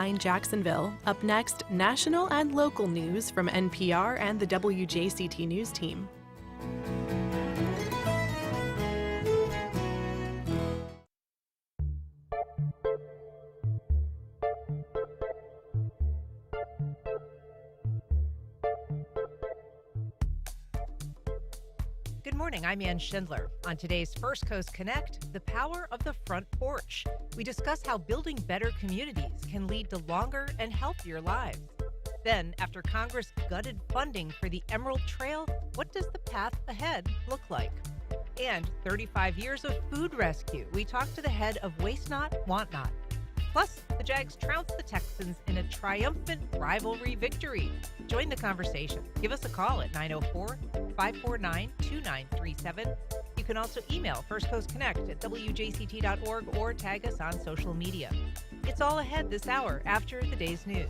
I'm Jacksonville. Up next, national and local news from NPR and the WJCT News team. Good morning, I'm Ann Schindler. On today's First Coast Connect, the power of the front porch. We discuss how building better communities can lead to longer and healthier lives. Then, after Congress gutted funding for the Emerald Trail, what does the path ahead look like? And 35 years of food rescue. We talk to the head of Waste Not, Want Not. Plus, the Jags trounced the Texans in a triumphant rivalry victory. Join the conversation. Give us a call at 904-549-2937. You can also email First Coast Connect at WJCT.org or tag us on social media. It's all ahead this hour after the day's news.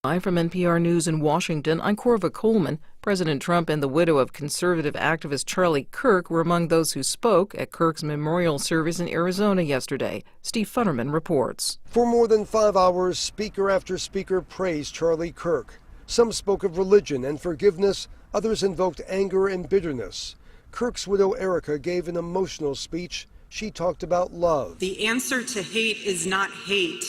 Live from NPR News in Washington, I'm Corva Coleman. President Trump and the widow of conservative activist Charlie Kirk were among those who spoke at Kirk's memorial service in Arizona yesterday. Steve Futterman reports. For more than 5 hours, speaker after speaker praised Charlie Kirk. Some spoke of religion and forgiveness, others invoked anger and bitterness. Kirk's widow Erica gave an emotional speech. She talked about love. The answer to hate is not hate.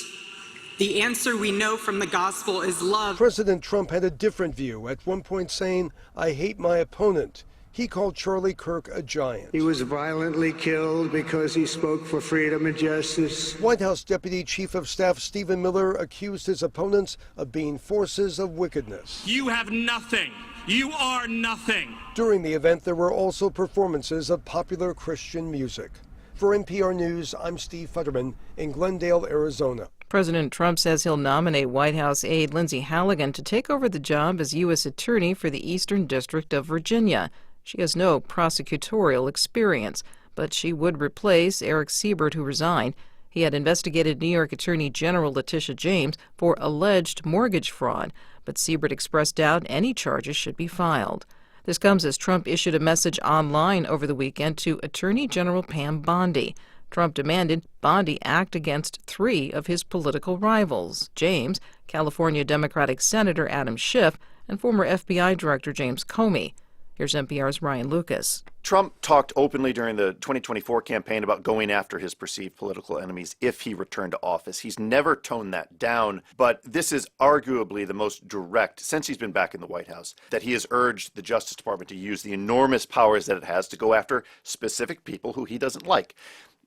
The answer we know from the gospel is love. President Trump had a different view, at one point saying, "I hate my opponent." He called Charlie Kirk a giant. He was violently killed because he spoke for freedom and justice. White House Deputy Chief of Staff Stephen Miller accused his opponents of being forces of wickedness. You have nothing. You are nothing. During the event, there were also performances of popular Christian music. For NPR News, I'm Steve Futterman in Glendale, Arizona. President Trump says he'll nominate White House aide Lindsey Halligan to take over the job as U.S. Attorney for the Eastern District of Virginia. She has no prosecutorial experience, but she would replace Eric Siebert, who resigned. He had investigated New York Attorney General Letitia James for alleged mortgage fraud, but Siebert expressed doubt any charges should be filed. This comes as Trump issued a message online over the weekend to Attorney General Pam Bondi. Trump demanded Bondi act against 3 of his political rivals: James, California Democratic Senator Adam Schiff, and former FBI Director James Comey. Here's NPR's Ryan Lucas. Trump talked openly during the 2024 campaign about going after his perceived political enemies if he returned to office. He's never toned that down, but this is arguably the most direct, since he's been back in the White House, that he has urged the Justice Department to use the enormous powers that it has to go after specific people who he doesn't like.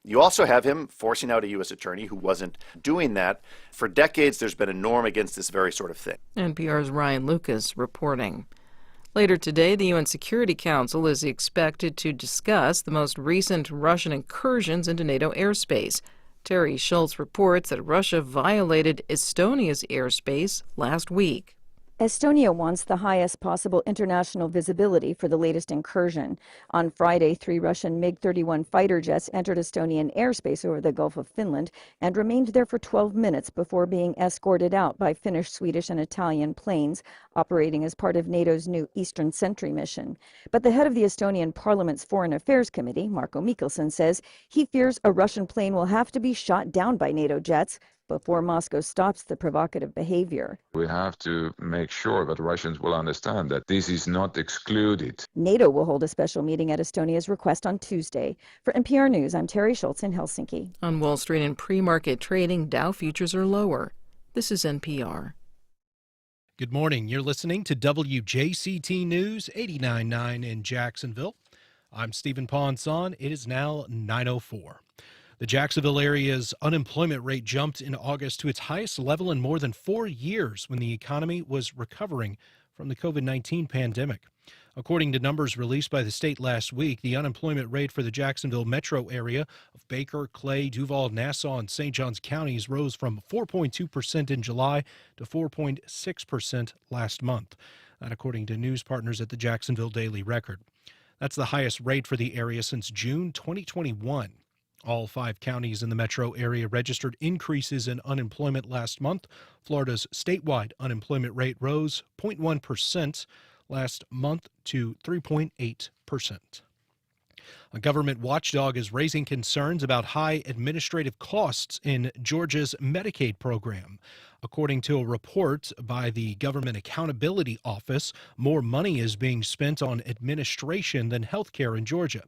You also have him forcing out a U.S. attorney who wasn't doing that. For decades, there's been a norm against this very sort of thing. NPR's Ryan Lucas reporting. Later today, the UN Security Council is expected to discuss the most recent Russian incursions into NATO airspace. Terry Schultz reports that Russia violated Estonia's airspace last week. Estonia wants the highest possible international visibility for the latest incursion. On Friday, 3 Russian MiG-31 fighter jets entered Estonian airspace over the Gulf of Finland and remained there for 12 minutes before being escorted out by Finnish, Swedish, and Italian planes operating as part of NATO's new Eastern Sentry mission. But the head of the Estonian Parliament's Foreign Affairs Committee, Marko Mihkelson, says he fears a Russian plane will have to be shot down by NATO jets before Moscow stops the provocative behavior. We have to make sure that Russians will understand that this is not excluded. NATO will hold a special meeting at Estonia's request on Tuesday. For NPR News, I'm Terry Schultz in Helsinki. On Wall Street and pre-market trading, Dow futures are lower. This is NPR. Good morning. You're listening to WJCT News 89.9 in Jacksonville. I'm Stephen Ponson. It is now 9:04. The Jacksonville area's unemployment rate jumped in August to its highest level in more than 4 years when the economy was recovering from the COVID-19 pandemic. According to numbers released by the state last week, the unemployment rate for the Jacksonville metro area of Baker, Clay, Duval, Nassau, and St. Johns counties rose from 4.2% in July to 4.6% last month. That according to news partners at the Jacksonville Daily Record. That's the highest rate for the area since June 2021. All 5 counties in the metro area registered increases in unemployment last month. Florida's statewide unemployment rate rose 0.1%. last month to 3.8%. A government watchdog is raising concerns about high administrative costs in Georgia's Medicaid program. According to a report by the Government Accountability Office, more money is being spent on administration than health care in Georgia.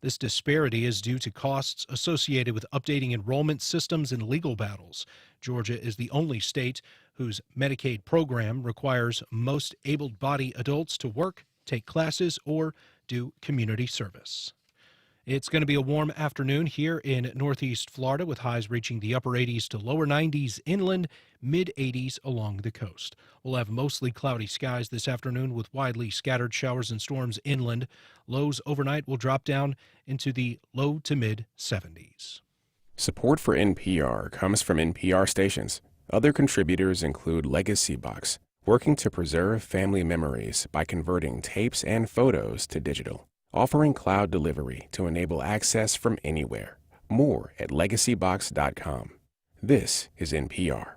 This disparity is due to costs associated with updating enrollment systems and legal battles. Georgia is the only state whose Medicaid program requires most able-bodied adults to work, take classes, or do community service. It's going to be a warm afternoon here in Northeast Florida, with highs reaching the upper 80s to lower 90s inland, mid-80s along the coast. We'll have mostly cloudy skies this afternoon with widely scattered showers and storms inland. Lows overnight will drop down into the low to mid-70s. Support for NPR comes from NPR stations. Other contributors include Legacy Box, working to preserve family memories by converting tapes and photos to digital, offering cloud delivery to enable access from anywhere. More at legacybox.com. This is NPR.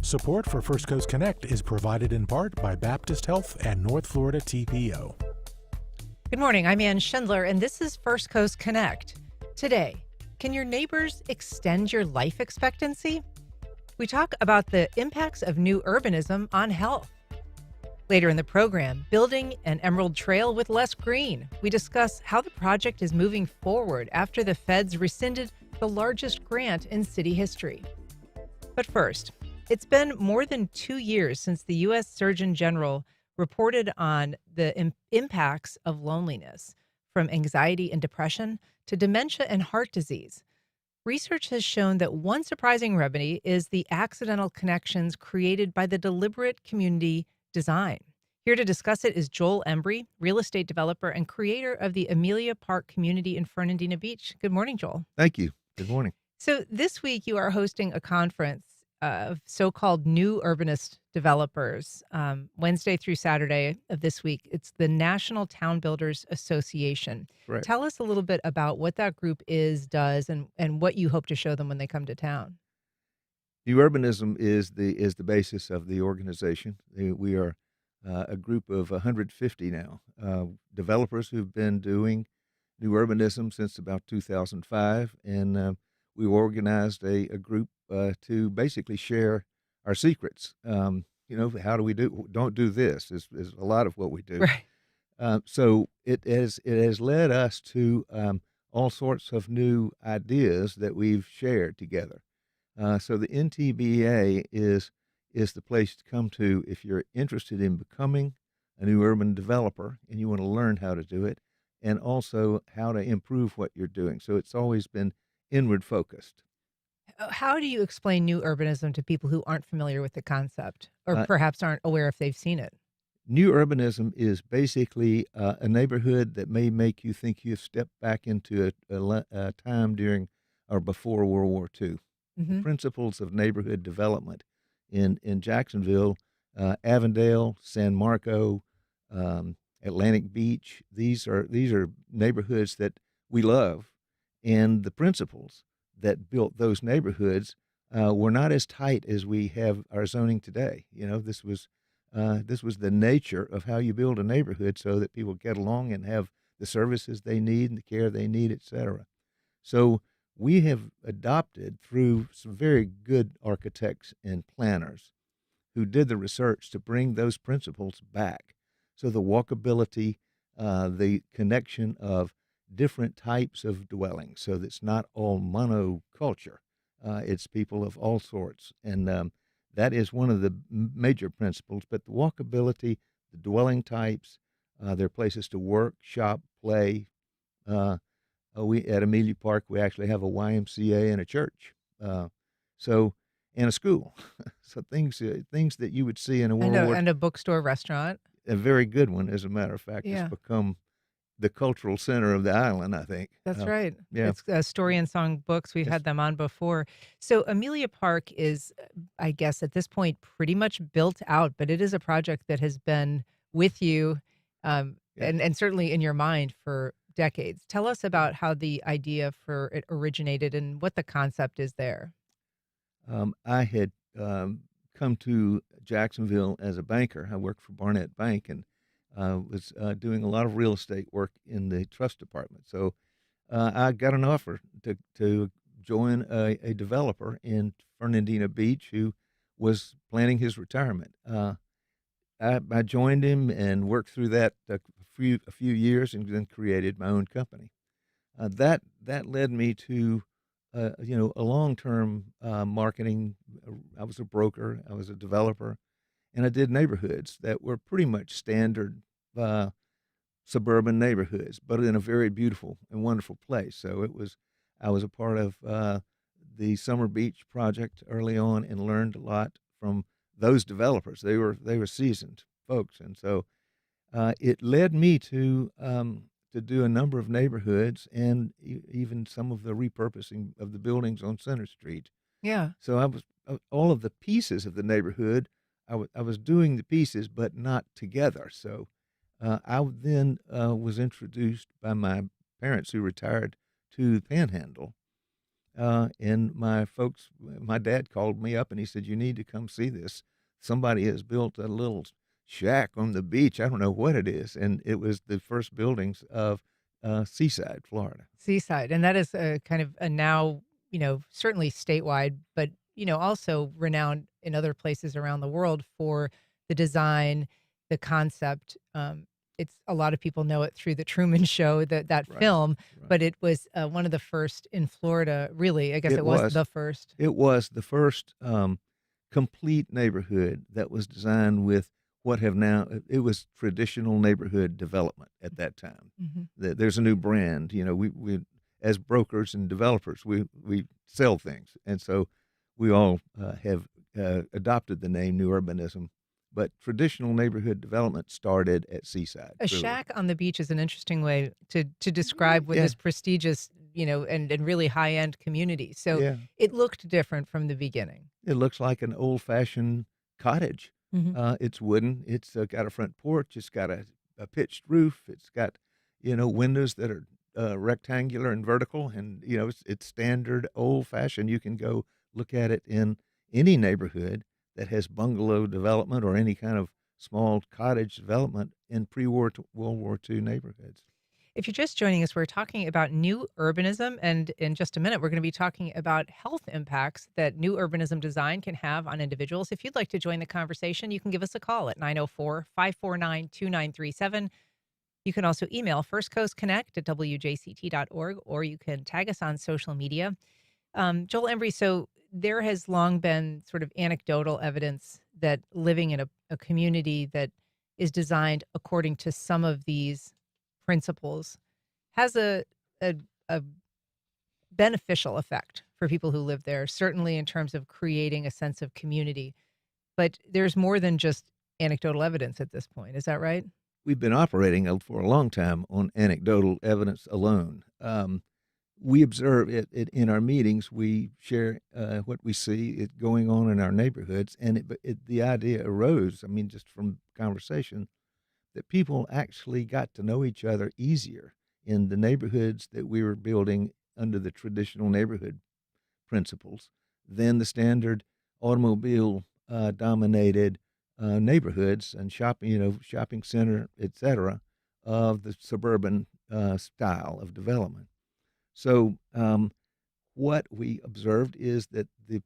Support for First Coast Connect is provided in part by Baptist Health and North Florida TPO. Good morning. I'm Ann Schindler, and this is First Coast Connect. Today, can your neighbors extend your life expectancy? We talk about the impacts of new urbanism on health. Later in the program, building an emerald trail with less green. We discuss how the project is moving forward after the feds rescinded the largest grant in city history. But first, it's been more than 2 years since the U.S. Surgeon General reported on the impacts of loneliness, from anxiety and depression to dementia and heart disease. Research has shown that one surprising remedy is the accidental connections created by the deliberate community design. Here to discuss it is Joel Embry, real estate developer and creator of the Amelia Park community in Fernandina Beach. Good morning, Joel. Thank you. Good morning. So this week you are hosting a conference of so-called new urbanist developers, Wednesday through Saturday of this week. It's the National Town Builders Association. Right. Tell us a little bit about what that group does, and what you hope to show them when they come to town. New urbanism is the basis of the organization. We are a group of 150 now, developers who've been doing new urbanism since about 2005, and we organized a group to basically share our secrets. How do we don't do this is a lot of what we do. Right. So it has led us to all sorts of new ideas that we've shared together. So the NTBA is the place to come to if you're interested in becoming a new urban developer and you want to learn how to do it, and also how to improve what you're doing. So it's always been inward focused. How do you explain new urbanism to people who aren't familiar with the concept, or perhaps aren't aware if they've seen it? New urbanism is basically a neighborhood that may make you think you've stepped back into a time during or before World War II. Mm-hmm. The principles of neighborhood development in Jacksonville, Avondale, San Marco, Atlantic Beach, these are neighborhoods that we love, and the principles that built those neighborhoods were not as tight as we have our zoning today. This was the nature of how you build a neighborhood so that people get along and have the services they need and the care they need, et cetera. So we have adopted, through some very good architects and planners who did the research, to bring those principles back. So the walkability, the connection of different types of dwellings, so that's not all monoculture. It's people of all sorts, and that is one of the major principles. But the walkability, the dwelling types, there are places to work, shop, play. We at Amelia Park, we actually have a YMCA and a church, and a school. So things that you would see in a World War. And a bookstore, restaurant. A very good one, as a matter of fact. Yeah. It's become the cultural center of the island, I think. That's right. Yeah. It's Story and Song Books. We've had them on before. So Amelia Park is, I guess, at this point, pretty much built out, but it is a project that has been with you and certainly in your mind for decades. Tell us about how the idea for it originated and what the concept is there. I had come to Jacksonville as a banker. I worked for Barnett Bank and was doing a lot of real estate work in the trust department. So I got an offer to join a developer in Fernandina Beach who was planning his retirement. I joined him and worked through that a few years, and then created my own company. That led me to a long-term marketing. I was a broker, I was a developer, and I did neighborhoods that were pretty much standard uh, suburban neighborhoods, but in a very beautiful and wonderful place. So I was a part of the Summer Beach project early on and learned a lot from those developers. They were seasoned folks, and so it led me to do a number of neighborhoods and even some of the repurposing of the buildings on Center Street. Yeah. So I was all of the pieces of the neighborhood. I was doing the pieces, but not together. So I then was introduced by my parents who retired to the Panhandle. And my dad called me up and he said, "You need to come see this. Somebody has built a little shack on the beach. I don't know what it is." And it was the first buildings of Seaside, Florida. Seaside, and that is a kind of a now, certainly statewide, but, also renowned in other places around the world for the design, the concept. It's a lot of people know it through the Truman Show, that Right, film, right. but it was one of the first in Florida. Really, I guess it was the first. It was the first complete neighborhood that was designed with what have now, it was traditional neighborhood development at that time. Mhm. There's a new brand. We as brokers and developers, we sell things, and so we all have adopted the name New Urbanism. But traditional neighborhood development started at Seaside. A really. shack on the beach is an interesting way to describe what Yeah. this prestigious, and really high end community. So Yeah. it looked different from the beginning. It looks like an old-fashioned cottage. Mhm. It's wooden. It's got a front porch. It's got a pitched roof. It's got, windows that are rectangular and vertical, and it's standard old-fashioned. You can go look at it in any neighborhood that has bungalow development or any kind of small cottage development in World War II neighborhoods. If you're just joining us, we're talking about new urbanism. And in just a minute, we're going to be talking about health impacts that new urbanism design can have on individuals. If you'd like to join the conversation, you can give us a call at 904-549-2937. You can also email firstcoastconnect@wjct.org, or you can tag us on social media. Joel Embry, so there has long been sort of anecdotal evidence that living in a community that is designed according to some of these principles has a beneficial effect for people who live there, certainly in terms of creating a sense of community. But there's more than just anecdotal evidence at this point. Is that right? We've been operating for a long time on anecdotal evidence alone. We observe it in our meetings. We share what we see it going on in our neighborhoods, and the idea arose. I mean, just from conversation, that people actually got to know each other easier in the neighborhoods that we were building under the traditional neighborhood principles than the standard automobile dominated neighborhoods and shopping center, etc., of the suburban style of development. So what we observed is that the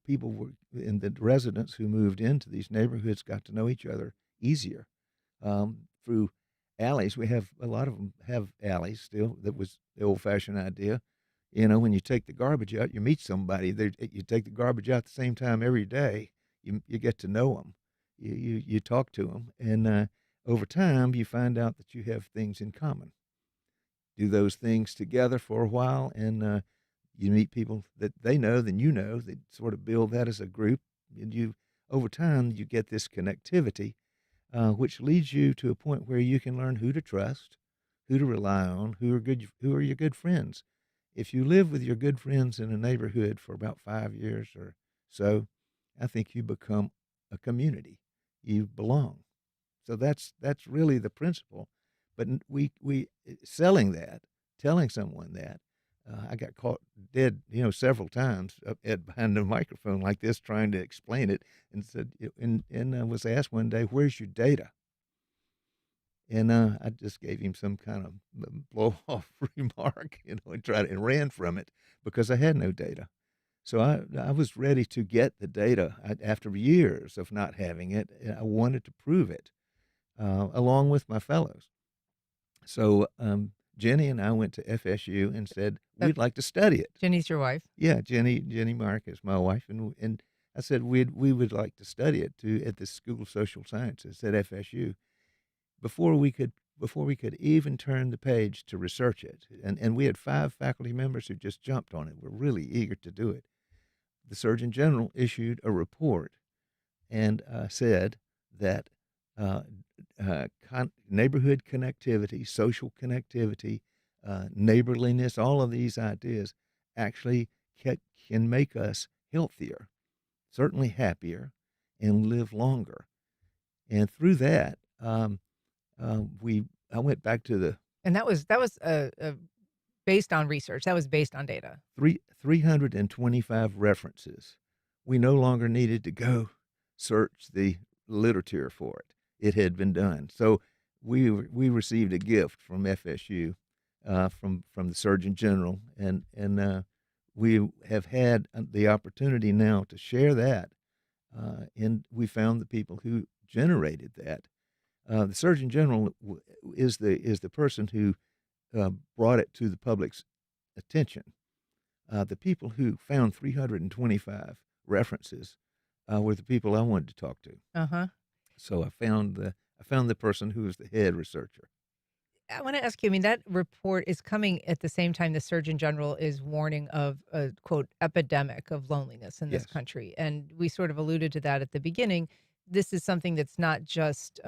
people and the residents who moved into these neighborhoods got to know each other easier through alleys. We have a lot of them have alleys still. That was the old-fashioned idea. When you take the garbage out, you meet somebody. You take the garbage out the same time every day. You get to know them. You talk to them, and over time, you find out that you have things in common. Do those things together for a while, and you meet people that they know, then they sort of build that as a group, and over time you get this connectivity, which leads you to a point where you can learn who to trust, who to rely on, who are your good friends. If you live with your good friends in a neighborhood for about 5 years or so, I think you become a community. You belong. So that's really the principle. But we selling that, telling someone that, I got caught dead, several times behind a microphone like this trying to explain it, and said, and I was asked one day, "Where's your data?" And I just gave him some kind of blow-off remark, and ran from it because I had no data. So I was ready to get the data after years of not having it. I wanted to prove it along with my fellows. So Jenny and I went to FSU and said, we'd like to study it. Jenny's your wife? Yeah, Jenny Mark is my wife. And I said, we would like to study it at the School of Social Sciences at FSU before we could even turn the page to research it. And we had 5 faculty members who just jumped on it. We're really eager to do it. The Surgeon General issued a report and said that neighborhood connectivity, social connectivity, neighborliness, all of these ideas actually can make us healthier, certainly happier, and live longer. And through that, I went back to the... And that was based on research. That was based on data. 325 references. We no longer needed to go search the literature for it. It had been done. So we received a gift from FSU, from the Surgeon General, and we have had the opportunity now to share that, and we found the people who generated that. The Surgeon General is the person who brought it to the public's attention. The people who found 325 references were the people I wanted to talk to. Uh-huh. So I found the person who was the head researcher. I want to ask you, that report is coming at the same time the Surgeon General is warning of a, quote, epidemic of loneliness in this country. And we sort of alluded to that at the beginning. This is something that's not just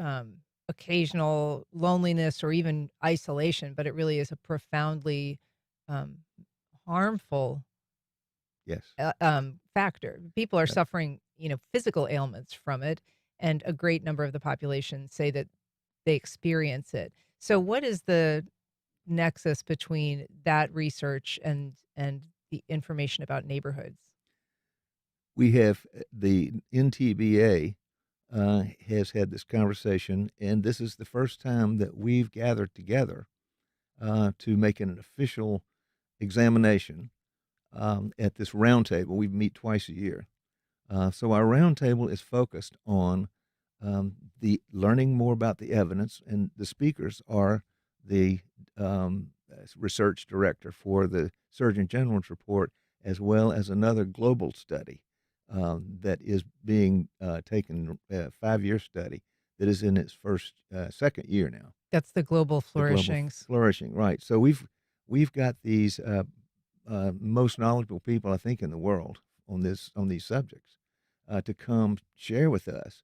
occasional loneliness or even isolation, but it really is a profoundly harmful factor. People are suffering, physical ailments from it, and a great number of the population say that they experience it. So what is the nexus between that research and the information about neighborhoods? We have the NTBA has had this conversation, and this is the first time that we've gathered together to make an official examination at this roundtable. We meet twice a year. So our roundtable is focused on the learning more about the evidence, and the speakers are the research director for the Surgeon General's report, as well as another global study that is being taken, a 5-year study that is in its second year now. That's the global flourishing. Flourishing, right. So we've got these most knowledgeable people, I think, in the world on these subjects to come share with us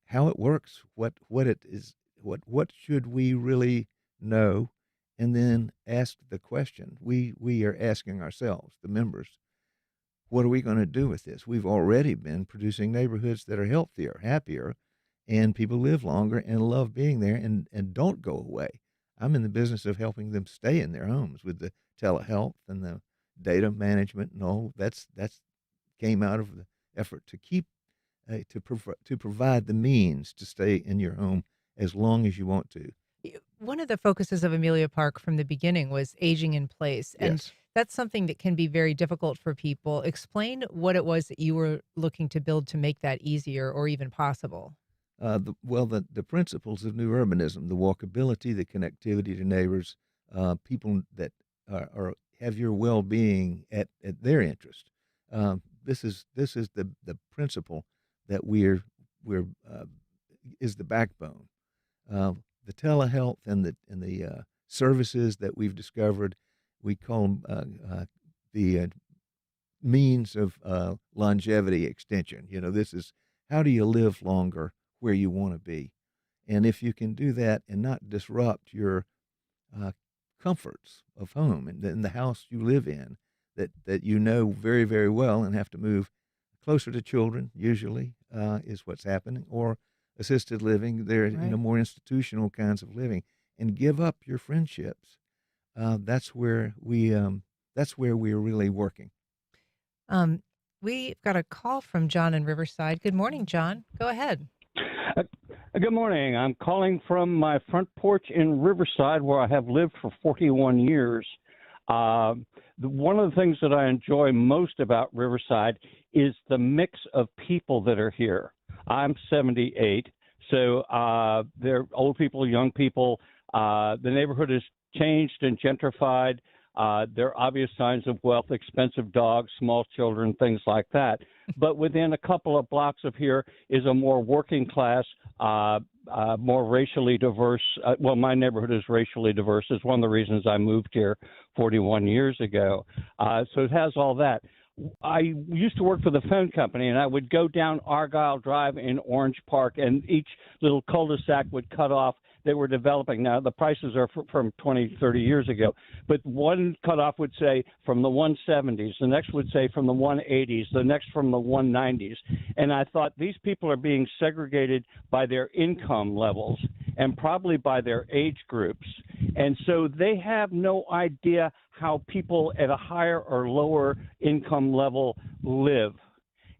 how it works, what it is, what should we really know, and then ask the question. We are asking ourselves, the members, what are we going to do with this? We've already been producing neighborhoods that are healthier, happier, and people live longer and love being there and don't go away. I'm in the business of helping them stay in their homes with the telehealth and the data management and all. That's came out of the effort to keep to provide the means to stay in your home as long as you want to. One of the focuses of Amelia Park from the beginning was aging in place. And that's something that can be very difficult for people. Explain what it was that you were looking to build to make that easier or even possible. The principles of new urbanism, the walkability, the connectivity to neighbors, people that have your well-being at their interest. This is the principle that is the backbone. The telehealth and the services that we've discovered, we call them the means of longevity extension. This is how do you live longer where you want to be, and if you can do that and not disrupt your comforts of home and in the house you live in, that you know very, very well, and have to move closer to children usually is what's happening, or assisted living. There, more institutional kinds of living, and give up your friendships, that's where we're really working. We've got a call from John in Riverside. Good morning, John. Go ahead. Good morning. I'm calling from my front porch in Riverside, where I have lived for 41 years. One of the things that I enjoy most about Riverside is the mix of people that are here. I'm 78, so they're old people, young people. The neighborhood has changed and gentrified. There are obvious signs of wealth, expensive dogs, small children, things like that. But within a couple of blocks of here is a more working class, more racially diverse. Well, my neighborhood is racially diverse. It's one of the reasons I moved here 41 years ago. So it has all that. I used to work for the phone company, and I would go down Argyle Drive in Orange Park, and each little cul-de-sac would cut off. They were developing. Now, the prices are from 20, 30 years ago. But one cutoff would say from the 170s. The next would say from the 180s. The next from the 190s. And I thought these people are being segregated by their income levels and probably by their age groups. And so they have no idea how people at a higher or lower income level live.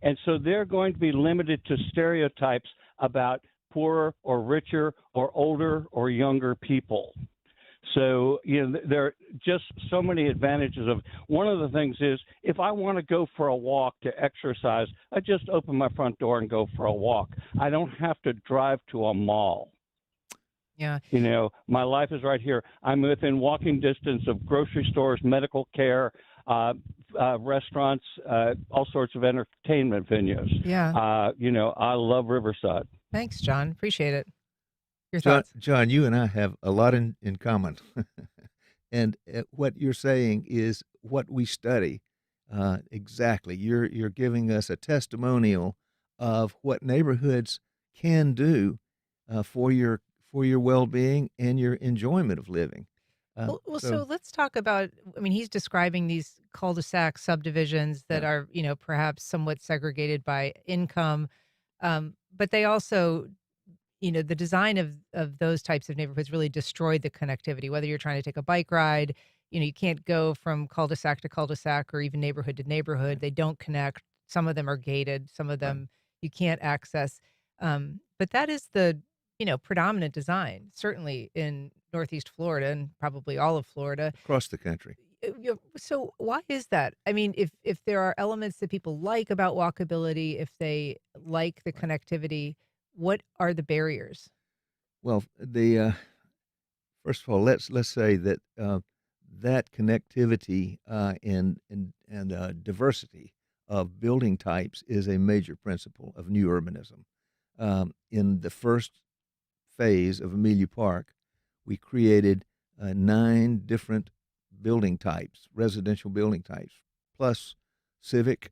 And so they're going to be limited to stereotypes about poorer or richer or older or younger people. So, there are just so many advantages of. One of the things is, if I want to go for a walk to exercise, I just open my front door and go for a walk. I don't have to drive to a mall. Yeah. My life is right here. I'm within walking distance of grocery stores, medical care, restaurants, all sorts of entertainment venues. Yeah. I love Riverside. Thanks, John. Appreciate it. Your thoughts? John, you and I have a lot in common. And what you're saying is what we study. Exactly. You're giving us a testimonial of what neighborhoods can do for your well-being and your enjoyment of living. So let's talk about, he's describing these cul-de-sac subdivisions that are, perhaps somewhat segregated by income. But they also, the design of those types of neighborhoods really destroyed the connectivity. Whether you're trying to take a bike ride, you can't go from cul-de-sac to cul-de-sac or even neighborhood to neighborhood. They don't connect. Some of them are gated. Some of them you can't access. But that is the, predominant design, certainly in Northeast Florida and probably all of Florida. Across the country. So why is that? If there are elements that people like about walkability, if they like the connectivity, what are the barriers? Well, first of all, let's say that that connectivity and diversity of building types is a major principle of new urbanism. In the first phase of Amelia Park, we created 9 different building types, residential building types, plus civic,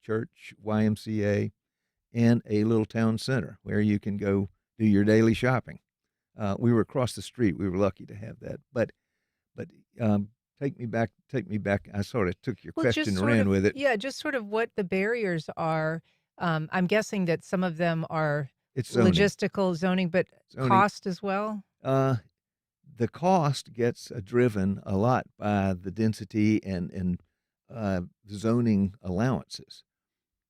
church, YMCA, and a little town center where you can go do your daily shopping. We were across the street. We were lucky to have that. But take me back. I sort of took your question and ran with it. Yeah, just sort of what the barriers are. I'm guessing that some of them are logistical zoning, but cost as well. The cost gets driven a lot by the density and zoning allowances.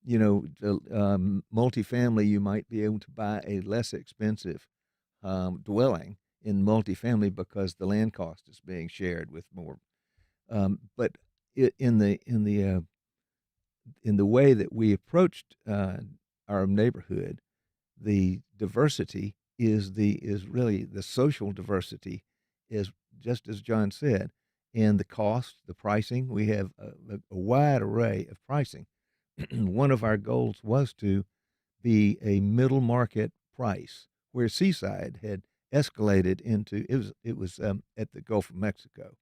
Multifamily, you might be able to buy a less expensive dwelling in multifamily because the land cost is being shared with more. But in the way that we approached our neighborhood, the diversity is really the social diversity is just as John said, and the cost, the pricing. We have a wide array of pricing. One of our goals was to be a middle market price, where Seaside had escalated into it was at the Gulf of Mexico.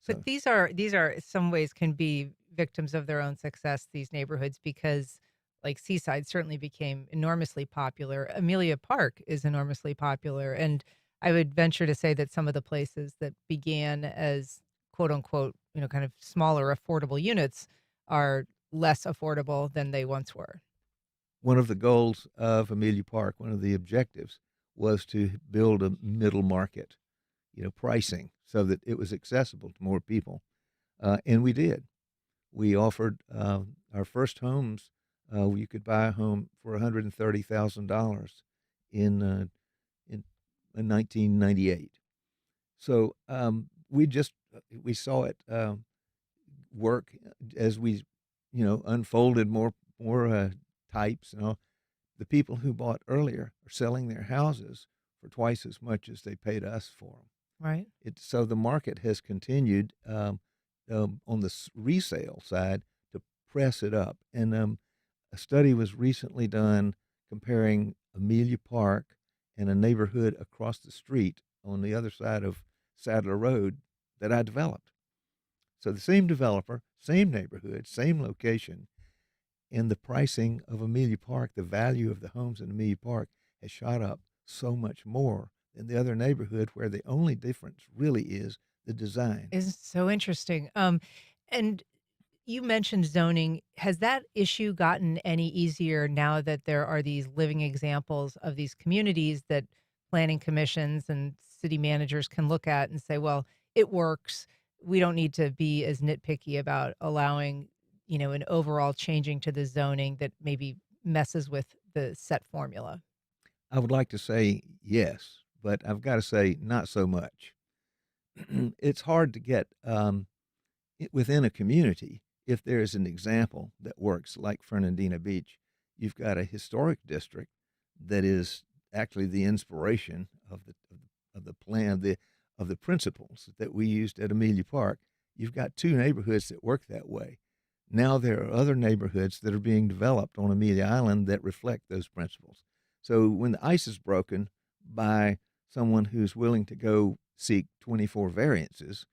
But these are in some ways can be victims of their own success, these neighborhoods, because like Seaside certainly became enormously popular. Amelia Park is enormously popular. And I would venture to say that some of the places that began as quote unquote, kind of smaller affordable units are less affordable than they once were. One of the goals of Amelia Park, one of the objectives, was to build a middle market pricing so that it was accessible to more people. And we did. We offered our first homes. You could buy a home for $130,000 in 1998. So we saw it work as we unfolded more types. The people who bought earlier are selling their houses for twice as much as they paid us for them. Right. So the market has continued on the resale side to press it up. And a study was recently done comparing Amelia Park and a neighborhood across the street on the other side of Sadler Road that I developed. So the same developer, same neighborhood, same location, and the pricing of Amelia Park, the value of the homes in Amelia Park has shot up so much more than the other neighborhood, where the only difference really is the design. Is so interesting. And you mentioned zoning. Has that issue gotten any easier now that there are these living examples of these communities that planning commissions and city managers can look at and say, well, it works. We don't need to be as nitpicky about allowing, an overall changing to the zoning that maybe messes with the set formula? I would like to say yes, but I've got to say not so much. It's hard to get within a community if there is an example that works, like Fernandina Beach. You've got a historic district that is actually the inspiration of the plan of the principles that we used at Amelia Park. You've got two neighborhoods that work that way. Now there are other neighborhoods that are being developed on Amelia Island that reflect those principles. So when the ice is broken by someone who's willing to go seek 24 variances,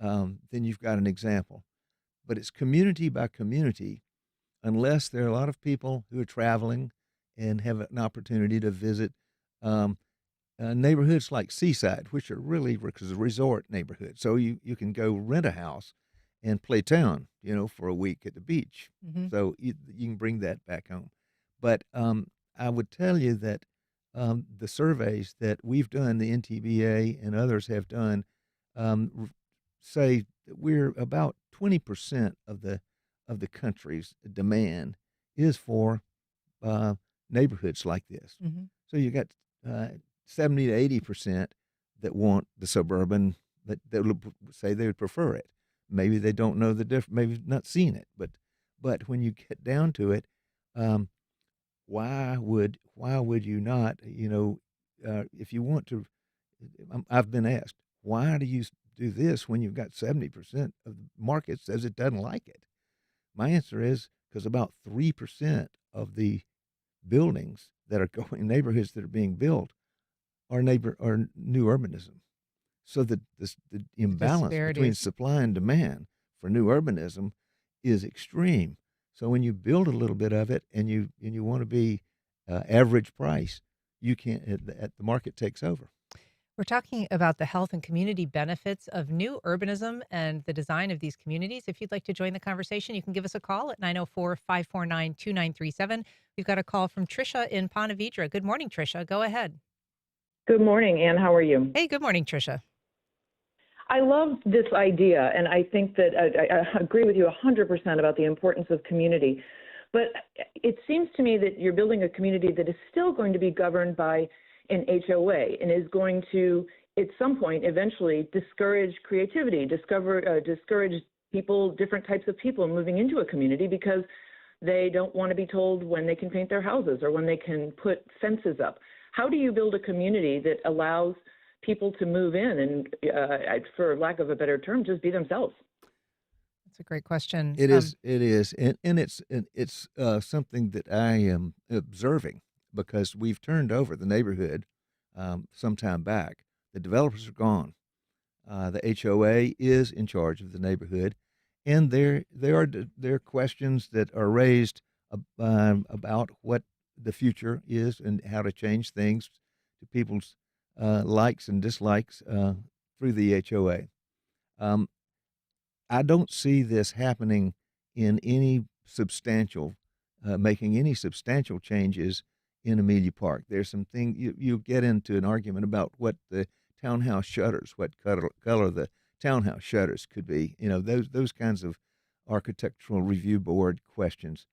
then you've got an example. But it's community by community, unless there are a lot of people who are traveling and have an opportunity to visit neighborhoods like Seaside, which are really resort neighborhoods. So you can go rent a house and play town, for a week at the beach. Mm-hmm. So you can bring that back home. But I would tell you that the surveys that we've done, the NTBA and others have done, say that we're about 20% of the country's demand is for neighborhoods like this. Mm-hmm. So you got 70 to 80% that want the suburban, that would say they would prefer it. Maybe they don't know the difference, maybe not seen it, but when you get down to it, why would you not? If you want to, I've been asked, why do you do this when you've got 70% of the market says it doesn't like it? My answer is because about 3% of the buildings that are going, neighborhoods that are being built are new urbanism. So the imbalance between supply and demand for new urbanism is extreme. So when you build a little bit of it and you want to be average price, you can't. The market takes over. We're talking about the health and community benefits of new urbanism and the design of these communities. If you'd like to join the conversation, you can give us a call at 904-549-2937. We've got a call from Tricia in Ponte Vedra. Good morning, Tricia. Go ahead. Good morning, Ann. How are you? Hey, good morning, Tricia. I love this idea, and I think that I agree with you 100% about the importance of community. But it seems to me that you're building a community that is still going to be governed by an HOA and is going to, at some point, eventually discourage creativity, discourage people, different types of people moving into a community because they don't want to be told when they can paint their houses or when they can put fences up. How do you build a community that allows people to move in and, for lack of a better term, just be themselves? That's a great question. It is, and it's something that I am observing because we've turned over the neighborhood some time back. The developers are gone. The HOA is in charge of the neighborhood, and there are questions that are raised about what the future is and how to change things to people's likes and dislikes through the HOA. I don't see this happening in any substantial, making any substantial changes in Amelia Park. There's some thing you get into an argument about what the townhouse shutters, what color the townhouse shutters could be. Those kinds of architectural review board questions.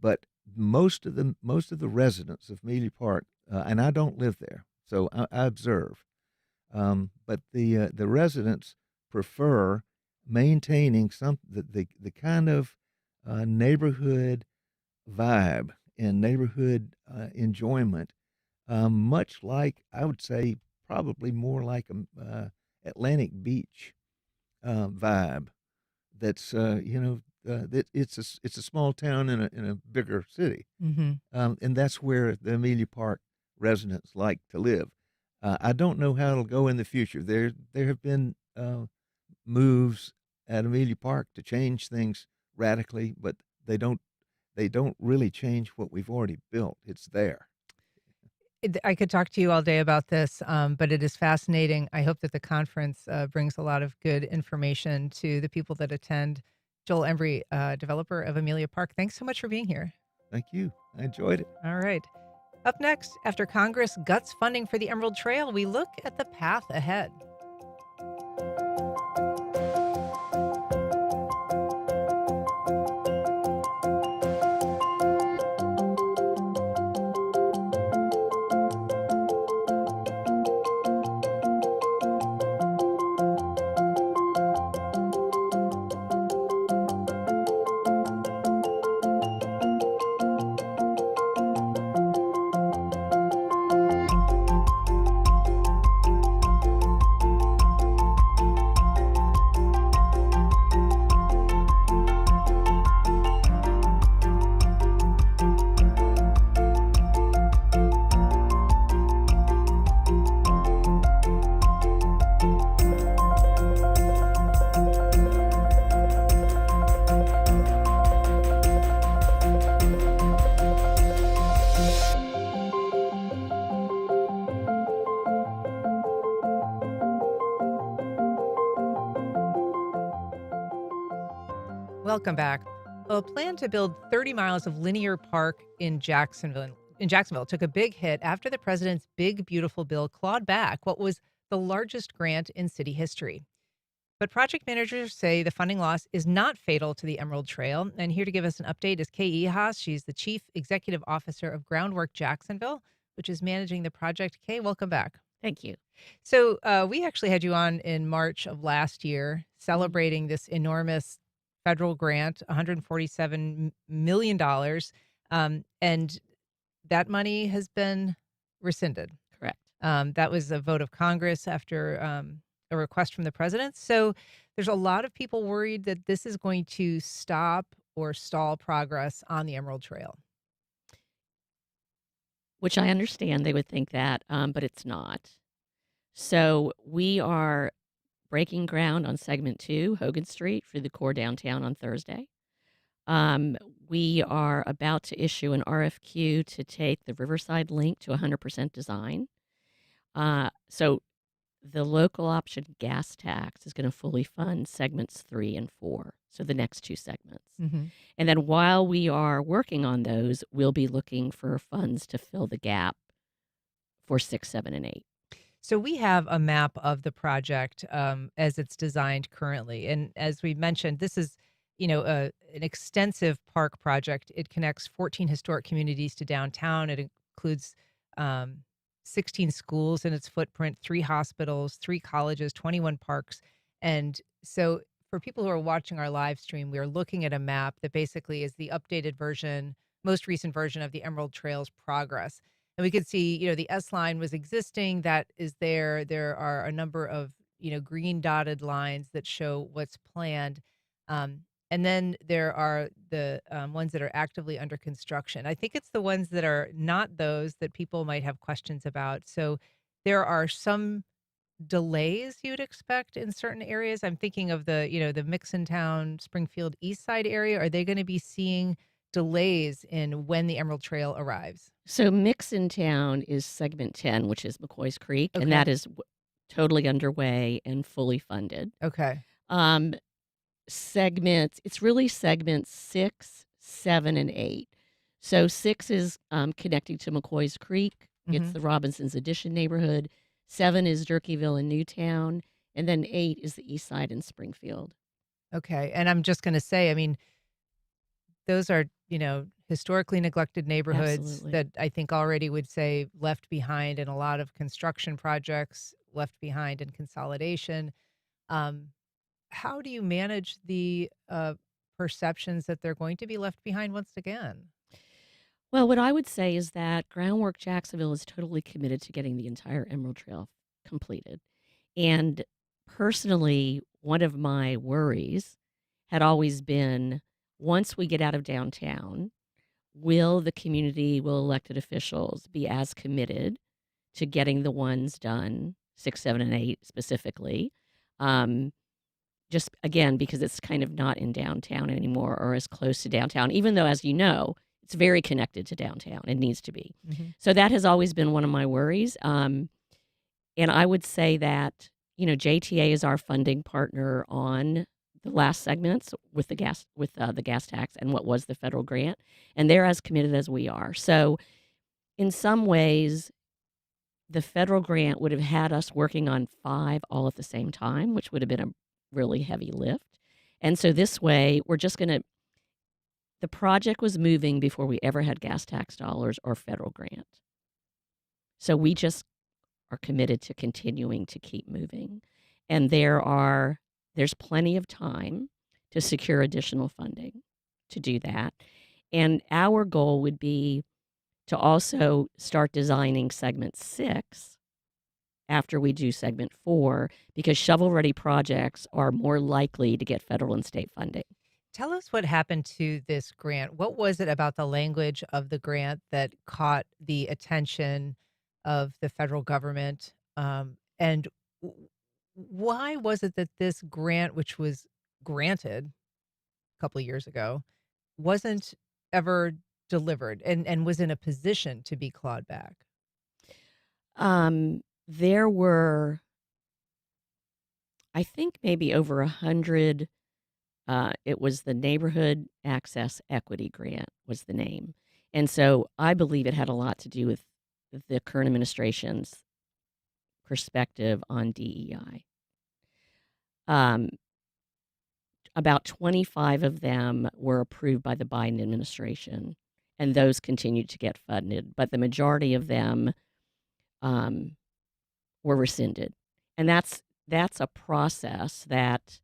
But most of the residents of Amelia Park, and I don't live there, so I observe. But the residents prefer maintaining the kind of neighborhood vibe and neighborhood enjoyment, much like, I would say, probably more like a Atlantic Beach vibe. That's it's a small town in a bigger city, and that's where the Amelia Park residents like to live. I don't know how it'll go in the future. There have been moves at Amelia Park to change things radically, but they don't really change what we've already built. It's there. I could talk to you all day about this, but it is fascinating. I hope that the conference brings a lot of good information to the people that attend. Joel Embry, developer of Amelia Park, thanks so much for being here. Thank you. I enjoyed it. All right. Up next, after Congress guts funding for the Emerald Trail, we look at the path ahead. Welcome back. A plan to build 30 miles of linear park in Jacksonville took a big hit after the president's big, beautiful bill clawed back what was the largest grant in city history. But project managers say the funding loss is not fatal to the Emerald Trail. And here to give us an update is Kay Haas. She's the Chief Executive Officer of Groundwork Jacksonville, which is managing the project. Kay, welcome back. Thank you. So we actually had you on in March of last year celebrating this enormous federal grant, $147 million. And that money has been rescinded. Correct. That was a vote of Congress after a request from the president. So there's a lot of people worried that this is going to stop or stall progress on the Emerald Trail. Which I understand they would think that, but it's not. So we are breaking ground on segment 2, Hogan Street, through the core downtown on Thursday. We are about to issue an RFQ to take the Riverside Link to 100% design. So the local option gas tax is going to fully fund segments 3 and 4, so the next 2 segments. Mm-hmm. And then while we are working on those, we'll be looking for funds to fill the gap for 6, 7, and 8. So we have a map of the project as it's designed currently. And as we mentioned, this is, an extensive park project. It connects 14 historic communities to downtown. It includes 16 schools in its footprint, 3 hospitals, 3 colleges, 21 parks. And so for people who are watching our live stream, we are looking at a map that basically is the updated version, most recent version of the Emerald Trail's progress. And we could see, the S line was existing. That is there. There are a number of, green dotted lines that show what's planned. And then there are the ones that are actively under construction. I think it's the ones that are not those that people might have questions about. So there are some delays you'd expect in certain areas. I'm thinking of the Mixontown, Springfield East Side area. Are they going to be seeing delays in when the Emerald Trail arrives? So Mixontown is segment 10, which is McCoy's Creek, Okay. and that is totally underway and fully funded. Okay. It's really segments 6, 7, and 8. So 6 is connecting to McCoy's Creek. It's the Robinson's Addition neighborhood. 7 is Jerkyville and Newtown, and then 8 is the East Side and Springfield. Okay. And I'm just going to say, I mean, those are, historically neglected neighborhoods Absolutely. that I think already would say left behind in a lot of construction projects, left behind in consolidation. Um, how do you manage the perceptions that they're going to be left behind once again? Well, what I would say is that Groundwork Jacksonville is totally committed to getting the entire Emerald Trail completed. And personally, one of my worries had always been, once we get out of downtown, will the community, will elected officials be as committed to getting the ones done, 6, 7, and 8 specifically? Just again, because it's kind of not in downtown anymore or as close to downtown, even though, as you know, it's very connected to downtown. It needs to be. So that has always been one of my worries. And I would say that, JTA is our funding partner on the last segments with the gas tax and what was the federal grant, and they're as committed as we are. So in some ways, the federal grant would have had us working on 5 all at the same time, which would have been a really heavy lift. And so this way, the project was moving before we ever had gas tax dollars or federal grant. So we just are committed to continuing to keep moving. And there's plenty of time to secure additional funding to do that. And our goal would be to also start designing segment 6 after we do segment 4, because shovel-ready projects are more likely to get federal and state funding. Tell us what happened to this grant. What was it about the language of the grant that caught the attention of the federal government? And why was it that this grant, which was granted a couple of years ago, wasn't ever delivered and was in a position to be clawed back? There were, I think, maybe over 100. It was the Neighborhood Access Equity Grant was the name. And so I believe it had a lot to do with the current administration's perspective on DEI. About 25 of them were approved by the Biden administration, and those continued to get funded. But the majority of them were rescinded. And that's a process that,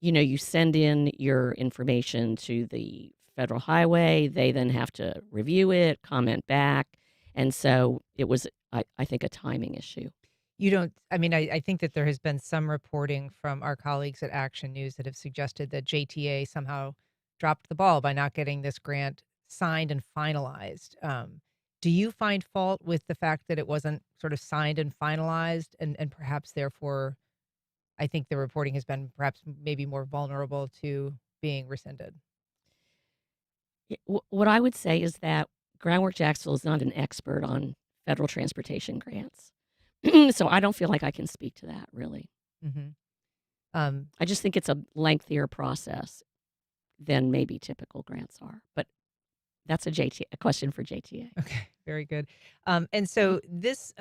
you send in your information to the federal highway. They then have to review it, comment back. And so it was, I think, a timing issue. I think that there has been some reporting from our colleagues at Action News that have suggested that JTA somehow dropped the ball by not getting this grant signed and finalized. Do you find fault with the fact that it wasn't sort of signed and finalized and perhaps therefore, I think the reporting has been perhaps maybe more vulnerable to being rescinded? What I would say is that Groundwork Jacksonville is not an expert on federal transportation grants. So I don't feel like I can speak to that, really. I just think it's a lengthier process than maybe typical grants are. But that's a question for JTA. Okay, very good. And so this,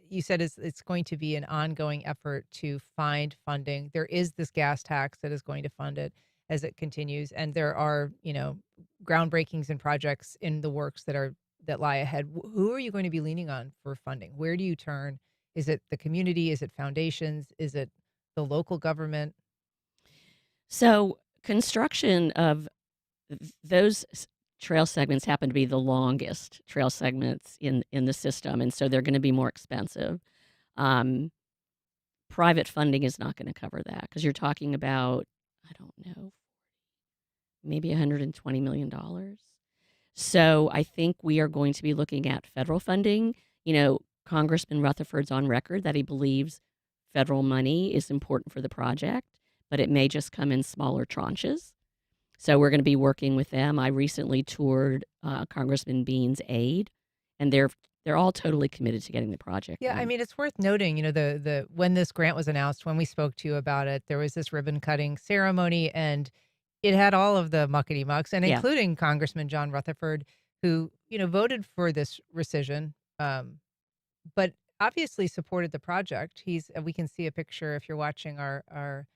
you said, it's going to be an ongoing effort to find funding. There is this gas tax that is going to fund it as it continues, and there are, groundbreakings and projects in the works that lie ahead. Who are you going to be leaning on for funding? Where do you turn? Is it the community? Is it foundations? Is it the local government? So construction of those trail segments happen to be the longest trail segments in the system, and so they're going to be more expensive. Private funding is not going to cover that because you're talking about, I don't know, maybe $120 million. So I think we are going to be looking at federal funding. Congressman Rutherford's on record that he believes federal money is important for the project, but it may just come in smaller tranches. So we're going to be working with them. I recently toured Congressman Bean's aid, and they're all totally committed to getting the project Yeah, done. it's worth noting, the when this grant was announced, when we spoke to you about it, there was this ribbon cutting ceremony, and it had all of the muckety mucks, and Yeah. including Congressman John Rutherford, who voted for this rescission. But obviously supported the project. We can see a picture if you're watching our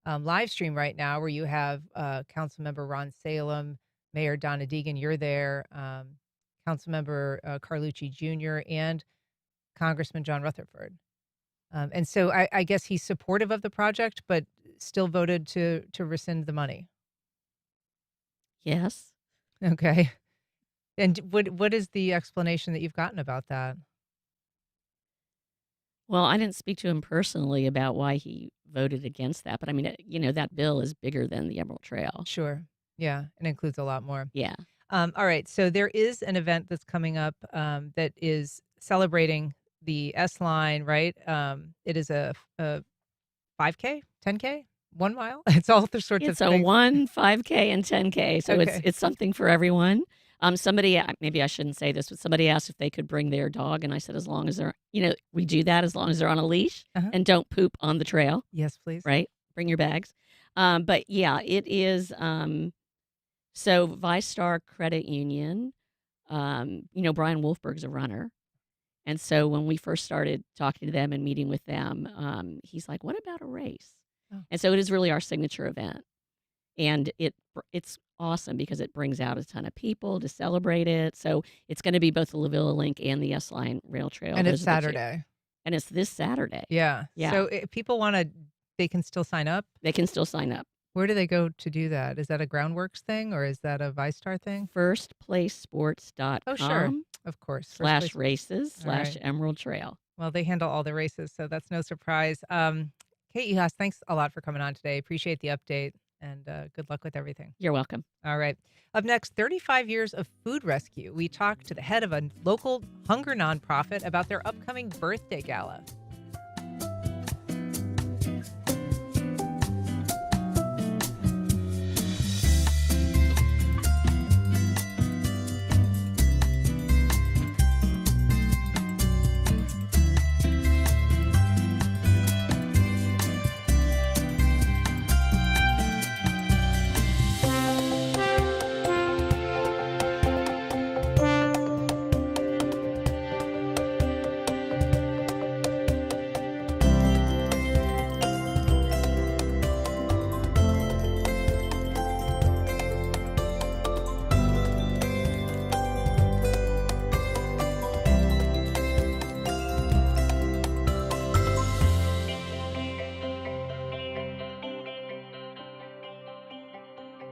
live stream right now, where you have Councilmember Ron Salem, Mayor Donna Deegan, you're there, Councilmember Carlucci Jr., and Congressman John Rutherford. And so I guess he's supportive of the project, but still voted to rescind the money. Yes. Okay. And what is the explanation that you've gotten about that? Well, I didn't speak to him personally about why he voted against that, but I mean, that bill is bigger than the Emerald Trail. Sure. Yeah, it includes a lot more. Yeah. All right. So there is an event that's coming up that is celebrating the S line, right? It is a 5K, 10K, 1 mile. It's all the sorts of It's a things. 5K, and 10K, so Okay. it's something for everyone. Somebody, maybe I shouldn't say this, but somebody asked if they could bring their dog, and I said, as long as they're, we do that as long as they're on a leash and don't poop on the trail. Yes, please. Right? Bring your bags. But yeah, it is. So ViStar Credit Union, Brian Wolfberg's a runner. And so when we first started talking to them and meeting with them, he's like, what about a race? Oh. And so it is really our signature event. And it's awesome because it brings out a ton of people to celebrate it. So it's going to be both the La Villa Link and the S-Line Rail Trail. And it's Those are the two. Saturday. And it's this Saturday. Yeah. Yeah. So if people want to, they can still sign up? They can still sign up. Where do they go to do that? Is that a Groundworks thing or is that a ViStar thing? Firstplacesports.com. Oh, sure. Of course. /races All right. /Emerald Trail. Well, they handle all the races, so that's no surprise. Kate Ehas, thanks a lot for coming on today. Appreciate the update, and good luck with everything. You're welcome. All right. Up next, 35 years of food rescue. We talked to the head of a local hunger nonprofit about their upcoming birthday gala.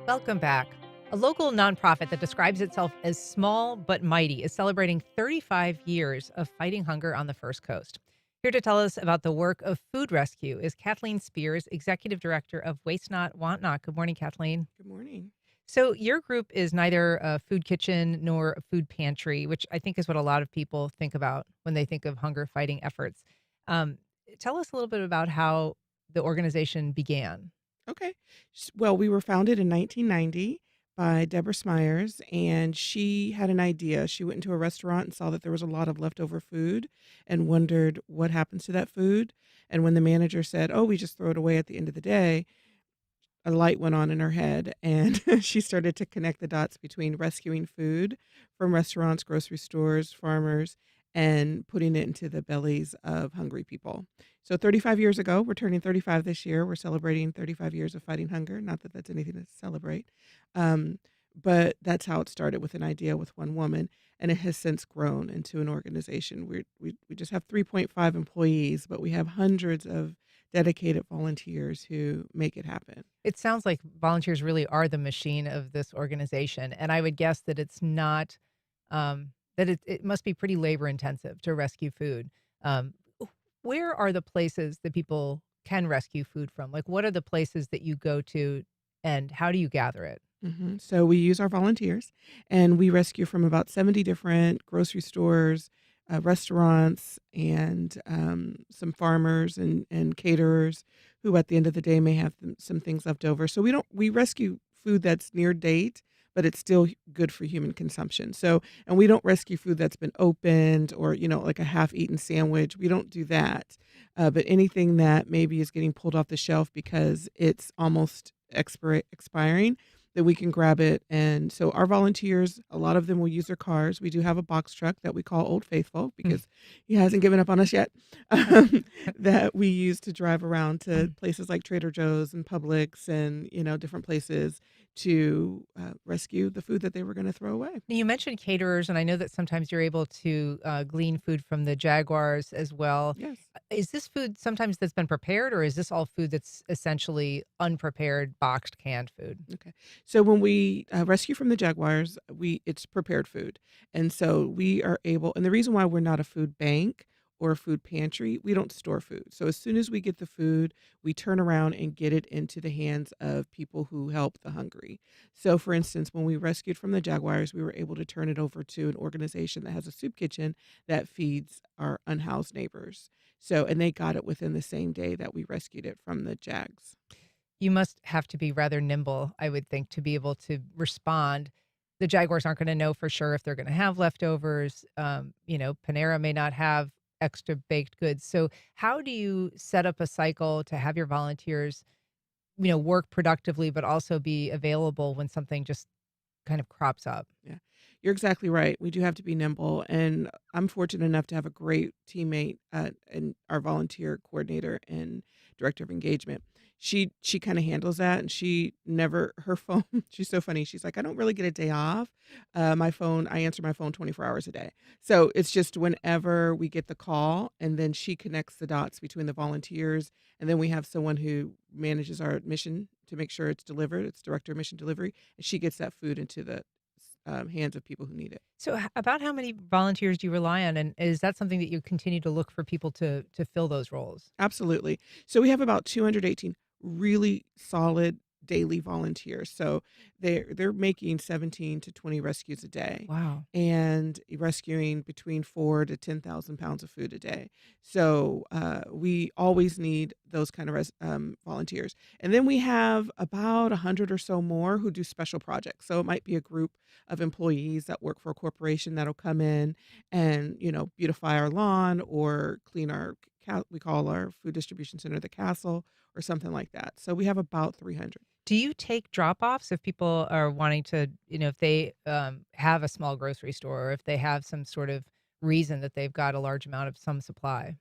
Welcome back. A local nonprofit that describes itself as small but mighty is celebrating 35 years of fighting hunger on the First Coast. Here to tell us about the work of food rescue is Kathleen Spears, Executive Director of Waste Not, Want Not. Good morning, Kathleen. Good morning. So your group is neither a food kitchen nor a food pantry, which I think is what a lot of people think about when they think of hunger fighting efforts. Tell us a little bit about how the organization began. Okay. Well, we were founded in 1990 by Deborah Smyers, and she had an idea. She went into a restaurant and saw that there was a lot of leftover food and wondered what happens to that food. And when the manager said, "Oh, we just throw it away at the end of the day," a light went on in her head, and she started to connect the dots between rescuing food from restaurants, grocery stores, farmers, and putting it into the bellies of hungry people. So 35 years ago, we're turning 35 this year. We're celebrating 35 years of fighting hunger. Not that that's anything to celebrate. But that's how it started, with an idea with one woman, and it has since grown into an organization. We just have 3.5 employees, but we have hundreds of dedicated volunteers who make it happen. It sounds like volunteers really are the machine of this organization. And I would guess that it's not, that it must be pretty labor intensive to rescue food. Where are the places that people can rescue food from? Like, what are the places that you go to and how do you gather it? So we use our volunteers, and we rescue from about 70 different grocery stores, restaurants, and some farmers and caterers who at the end of the day may have some things left over. So we rescue food that's near date, but it's still good for human consumption. So, and we don't rescue food that's been opened or, like a half-eaten sandwich. We don't do that. But anything that maybe is getting pulled off the shelf because it's almost expiring, then we can grab it. And so our volunteers, a lot of them will use their cars. We do have a box truck that we call Old Faithful because he hasn't given up on us yet, that we use to drive around to places like Trader Joe's and Publix and, different places to rescue the food that they were going to throw away. You mentioned caterers, and I know that sometimes you're able to glean food from the Jaguars as well. Yes. Is this food sometimes that's been prepared, or is this all food that's essentially unprepared, boxed, canned food? Okay. So when we rescue from the Jaguars, it's prepared food. And so we are able, and the reason why we're not a food bank or a food pantry, we don't store food. So as soon as we get the food, we turn around and get it into the hands of people who help the hungry. So for instance, when we rescued from the Jaguars, we were able to turn it over to an organization that has a soup kitchen that feeds our unhoused neighbors. So, and they got it within the same day that we rescued it from the Jags. You must have to be rather nimble, I would think, to be able to respond. The Jaguars aren't going to know for sure if they're going to have leftovers. Panera may not have extra baked goods. So how do you set up a cycle to have your volunteers, work productively, but also be available when something just kind of crops up? Yeah, you're exactly right. We do have to be nimble. And I'm fortunate enough to have a great teammate and our volunteer coordinator and director of engagement. She kind of handles that, and her phone, she's so funny. She's like, I don't really get a day off. I answer my phone 24 hours a day. So it's just whenever we get the call, and then she connects the dots between the volunteers. And then we have someone who manages our mission to make sure it's delivered. It's director of mission delivery. And she gets that food into the hands of people who need it. So about how many volunteers do you rely on? And is that something that you continue to look for people to fill those roles? Absolutely. So we have about 218 really solid daily volunteers. So they're making 17 to 20 rescues a day. Wow. And rescuing between 4 to 10,000 pounds of food a day. So we always need those kind of volunteers. And then we have about 100 or so more who do special projects. So it might be a group of employees that work for a corporation that'll come in and, beautify our lawn or clean we call our food distribution center the castle, or something like that. So we have about 300. Do you take drop-offs if people are wanting to, if they have a small grocery store, or if they have some sort of reason that they've got a large amount of some supply?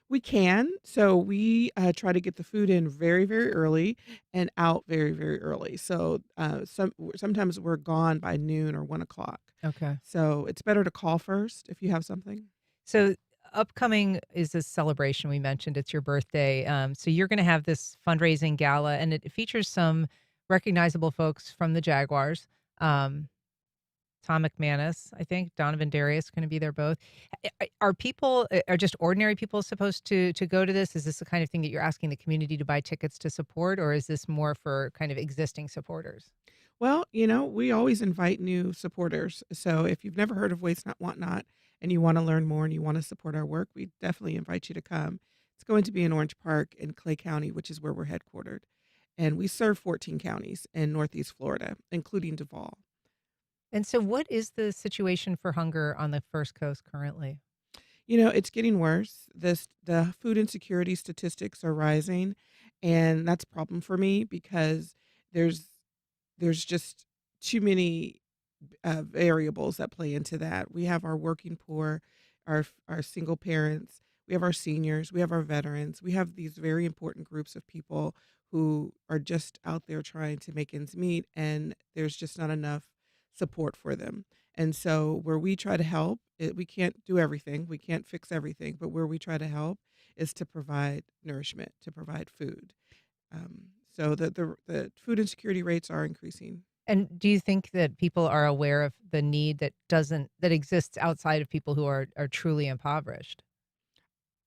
We can. So we try to get the food in very, very early and out very, very early. So sometimes we're gone by noon or 1 o'clock. Okay. So it's better to call first if you have something. So upcoming is this celebration we mentioned. It's your birthday. So you're going to have this fundraising gala, and it features some recognizable folks from the Jaguars. Tom McManus, I think, Donovan Darius going to be there both. Are just ordinary people supposed to go to this? Is this the kind of thing that you're asking the community to buy tickets to support, or is this more for kind of existing supporters? Well, we always invite new supporters. So if you've never heard of Waste Not, Want Not, and you want to learn more and you want to support our work, we definitely invite you to come. It's going to be in Orange Park in Clay County, which is where we're headquartered. And we serve 14 counties in Northeast Florida, including Duval. And so what is the situation for hunger on the First Coast currently? It's getting worse. The food insecurity statistics are rising, and that's a problem for me because there's just too many variables that play into that. We have our working poor, our single parents, we have our seniors, we have our veterans. We have these very important groups of people who are just out there trying to make ends meet, and there's just not enough support for them. And so where we try to help, we can't do everything, we can't fix everything, but where we try to help is to provide nourishment, to provide food. So the food insecurity rates are increasing. And do you think that people are aware of the need that exists outside of people who are truly impoverished?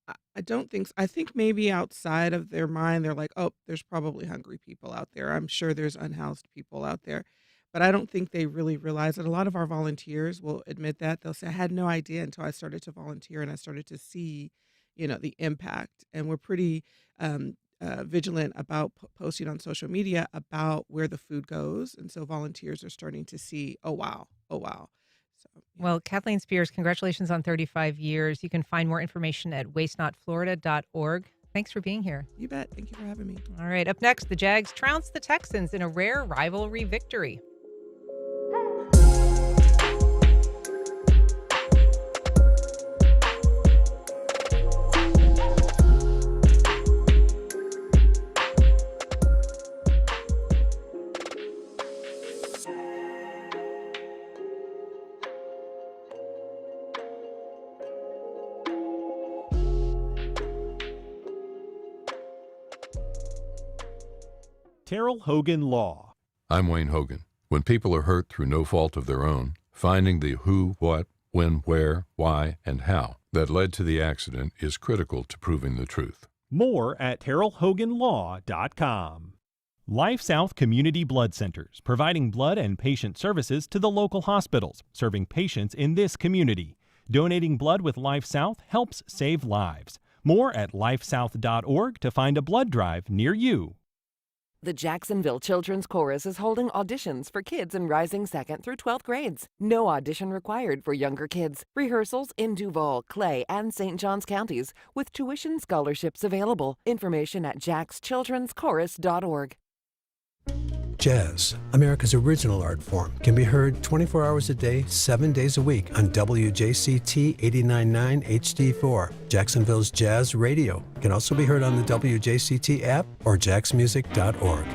I don't think so. I think maybe outside of their mind, they're like, oh, there's probably hungry people out there. I'm sure there's unhoused people out there. But I don't think they really realize it. A lot of our volunteers will admit that. They'll say, I had no idea until I started to volunteer and I started to see, the impact. And we're pretty vigilant about posting on social media about where the food goes. And so volunteers are starting to see, oh, wow. So, yeah. Well, Kathleen Spears, congratulations on 35 years. You can find more information at wastenotflorida.org. Thanks for being here. You bet. Thank you for having me. All right. Up next, the Jags trounced the Texans in a rare rivalry victory. Terrell Hogan Law. I'm Wayne Hogan. When people are hurt through no fault of their own, finding the who, what, when, where, why, and how that led to the accident is critical to proving the truth. More at TerrellHoganLaw.com. Life South Community Blood Centers, providing blood and patient services to the local hospitals, serving patients in this community. Donating blood with Life South helps save lives. More at lifesouth.org to find a blood drive near you. The Jacksonville Children's Chorus is holding auditions for kids in rising 2nd through 12th grades. No audition required for younger kids. Rehearsals in Duval, Clay, and St. Johns counties with tuition scholarships available. Information at jackschildrenschorus.org. Jazz, America's original art form, can be heard 24 hours a day, 7 days a week on WJCT 89.9 HD4, Jacksonville's Jazz Radio. Can also be heard on the WJCT app or jacksmusic.org.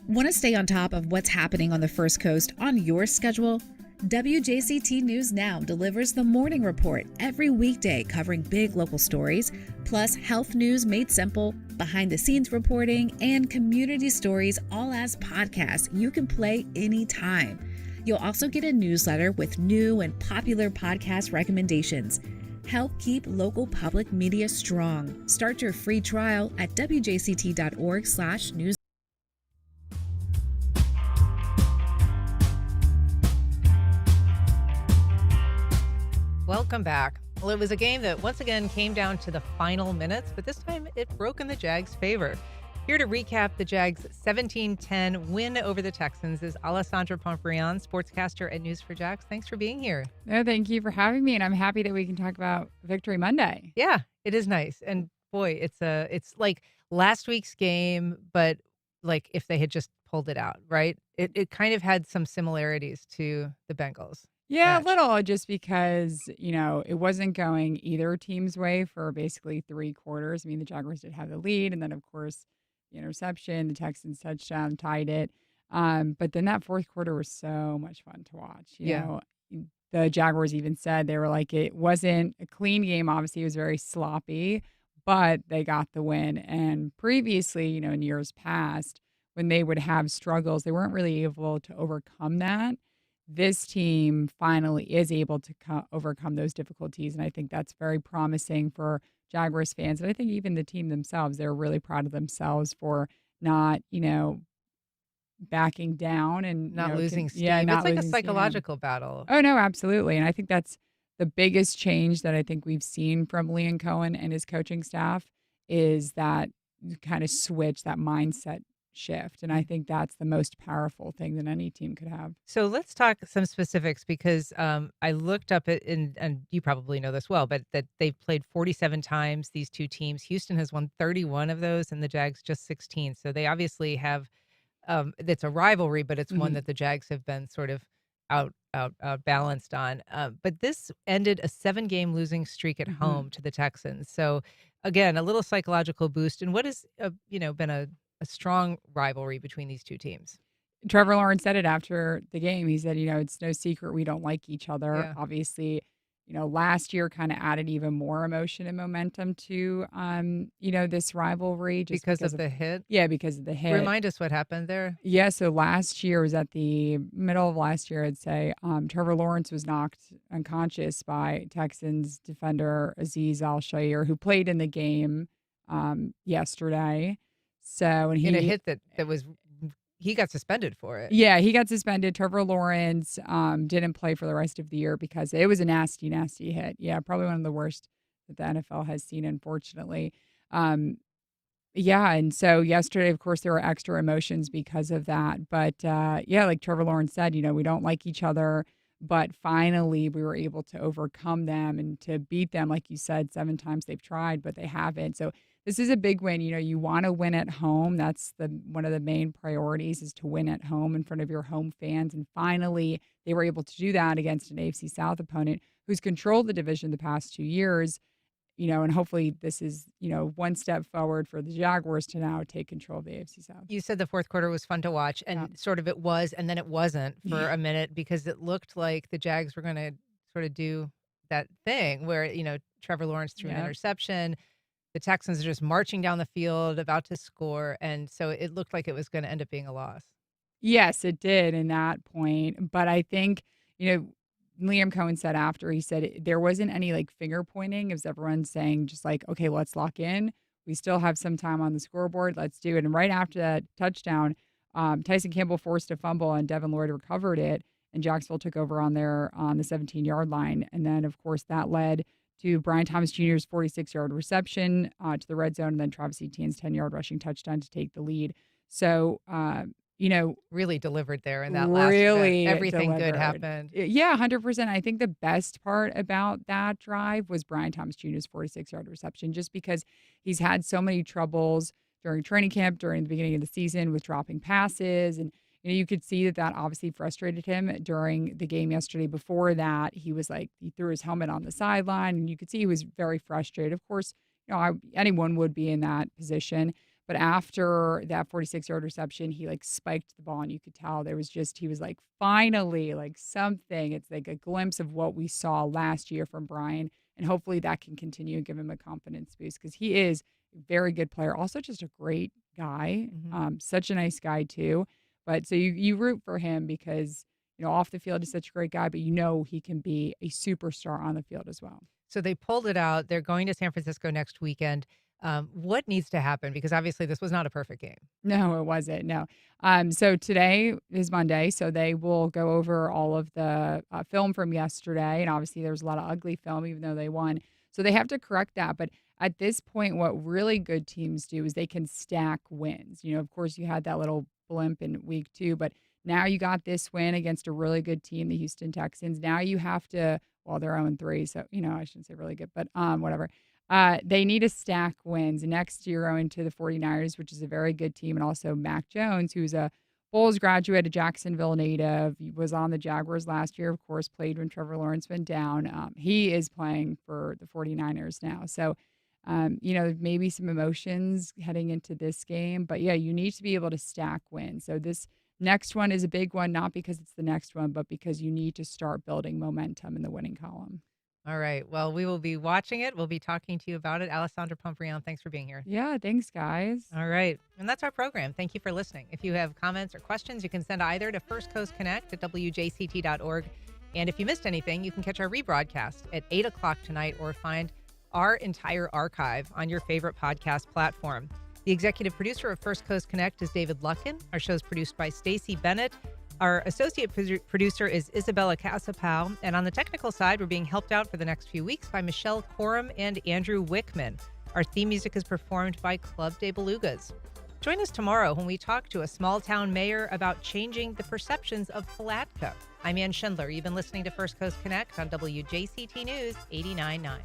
Want to stay on top of what's happening on the First Coast on your schedule? WJCT News Now delivers the Morning Report every weekday covering big local stories, plus health news made simple, behind-the-scenes reporting, and community stories all as podcasts you can play anytime. You'll also get a newsletter with new and popular podcast recommendations. Help keep local public media strong. Start your free trial at wjct.org/news. Welcome back. Well, it was a game that once again came down to the final minutes, but this time it broke in the Jags' favor. Here to recap the Jags' 17-10 win over the Texans is Alessandra Pomfrion, sportscaster at News4Jax. Thanks for being here. No, thank you for having me, and I'm happy that we can talk about Victory Monday. Yeah, it is nice. And boy, it's like last week's game, but like if they had just pulled it out, right? It kind of had some similarities to the Bengals. Yeah, match. a little, just because, it wasn't going either team's way for basically 3 quarters. I mean, the Jaguars did have the lead, and then, of course, the interception, the Texans touchdown tied it. But then that fourth quarter was so much fun to watch. You know, the Jaguars even said they were like, it wasn't a clean game. Obviously, it was very sloppy, but they got the win. And previously, in years past, when they would have struggles, they weren't really able to overcome that. This team finally is able to overcome those difficulties, and I think that's very promising for Jaguars fans. And I think even the team themselves, they're really proud of themselves for not, backing down and Not losing steam. Yeah, not it's like a losing steam. psychological battle. Oh no, absolutely, and I think that's the biggest change that I think we've seen from Liam Cohen and his coaching staff is that kind of switch, that mindset shift. And I think that's the most powerful thing that any team could have. So let's talk some specifics because I looked up it, and you probably know this well, but that they've played 47 times, these two teams. Houston has won 31 of those and the Jags just 16. So they obviously have, it's a rivalry, but it's one that the Jags have been sort of out balanced on. But this ended a 7-game losing streak at home to the Texans. So again, a little psychological boost. And what has, been a strong rivalry between these two teams. Trevor Lawrence said it after the game. He said, it's no secret we don't like each other. Yeah. Obviously, last year kind of added even more emotion and momentum to, this rivalry. Just because of the hit? Yeah, because of the hit. Remind us what happened there. Yeah, so last year was at the middle of last year, I'd say. Trevor Lawrence was knocked unconscious by Texans defender Azeez Al-Shaair, who played in the game yesterday. So, and in a hit that was, he got suspended for it. Yeah, he got suspended. Trevor Lawrence didn't play for the rest of the year because it was a nasty, nasty hit. Yeah, probably one of the worst that the NFL has seen, unfortunately. Yeah, and so yesterday, of course, there were extra emotions because of that. But like Trevor Lawrence said, we don't like each other. But finally, we were able to overcome them and to beat them. Like you said, 7 times they've tried, but they haven't. So this is a big win. You want to win at home. That's one of the main priorities is to win at home in front of your home fans. And finally, they were able to do that against an AFC South opponent who's controlled the division the past 2 years. And hopefully this is, one step forward for the Jaguars to now take control of the AFC South. You said the fourth quarter was fun to watch, and sort of it was, and then it wasn't for a minute because it looked like the Jags were going to sort of do that thing where, Trevor Lawrence threw an interception. The Texans are just marching down the field, about to score, and so it looked like it was going to end up being a loss. Yes, it did in that point. But I think, Liam Cohen said after, he said there wasn't any finger pointing. It was everyone saying just okay, let's lock in. We still have some time on the scoreboard. Let's do it. And right after that touchdown, Tyson Campbell forced a fumble and Devin Lloyd recovered it. And Jacksonville took over on the 17-yard line. And then, of course, that led to Brian Thomas Jr.'s 46-yard reception to the red zone, and then Travis Etienne's 10-yard rushing touchdown to take the lead. So, really delivered there in that last bit. Everything good happened. Yeah, 100%. I think the best part about that drive was Brian Thomas Jr.'s 46-yard reception, just because he's had so many troubles during training camp, during the beginning of the season with dropping passes. And, you could see that obviously frustrated him during the game yesterday. Before that, he was he threw his helmet on the sideline, and you could see he was very frustrated. Of course, anyone would be in that position. But after that 46-yard reception, he spiked the ball, and you could tell he was finally something. It's a glimpse of what we saw last year from Brian, and hopefully that can continue and give him a confidence boost because he is a very good player. Also just a great guy, such a nice guy too. But so you root for him because, off the field he's such a great guy, but he can be a superstar on the field as well. So they pulled it out. They're going to San Francisco next weekend. What needs to happen? Because obviously this was not a perfect game. No, it wasn't. No. So today is Monday, so they will go over all of the film from yesterday. And obviously there's a lot of ugly film, even though they won. So they have to correct that. But at this point, what really good teams do is they can stack wins. Of course, you had that little blimp in week 2, but now you got this win against a really good team, the Houston Texans. Now you have to, they're 0-3, so, I shouldn't say really good, but whatever. They need to stack wins. Next, you're going to the 49ers, which is a very good team, and also Mac Jones, who's a Bulls graduate, a Jacksonville native, he was on the Jaguars last year, of course, played when Trevor Lawrence went down. He is playing for the 49ers now. So, maybe some emotions heading into this game. But, yeah, you need to be able to stack wins. So this next one is a big one, not because it's the next one, but because you need to start building momentum in the winning column. All right. Well, we will be watching it. We'll be talking to you about it. Alessandra Pomprion, thanks for being here. Yeah, thanks, guys. All right. And that's our program. Thank you for listening. If you have comments or questions, you can send either to First Coast Connect at WJCT.org. And if you missed anything, you can catch our rebroadcast at 8 o'clock tonight or find our entire archive on your favorite podcast platform. The executive producer of First Coast Connect is David Luckin. Our show is produced by Stacey Bennett. Our associate producer is Isabella Casapau. And on the technical side, we're being helped out for the next few weeks by Michelle Coram and Andrew Wickman. Our theme music is performed by Club de Belugas. Join us tomorrow when we talk to a small town mayor about changing the perceptions of Palatka. I'm Ann Schindler. You've been listening to First Coast Connect on WJCT News 89.9.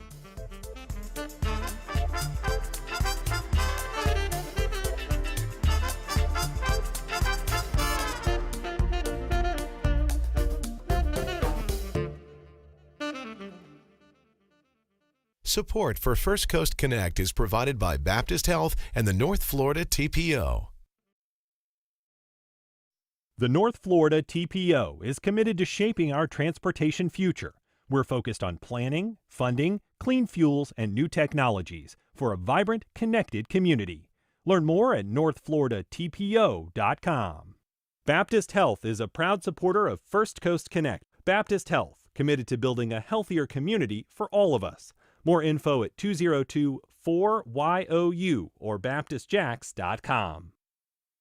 Support for First Coast Connect is provided by Baptist Health and the North Florida TPO. The North Florida TPO is committed to shaping our transportation future. We're focused on planning, funding, clean fuels, and new technologies for a vibrant, connected community. Learn more at northfloridatpo.com. Baptist Health is a proud supporter of First Coast Connect. Baptist Health, committed to building a healthier community for all of us. More info at 202-4YOU or baptistjacks.com.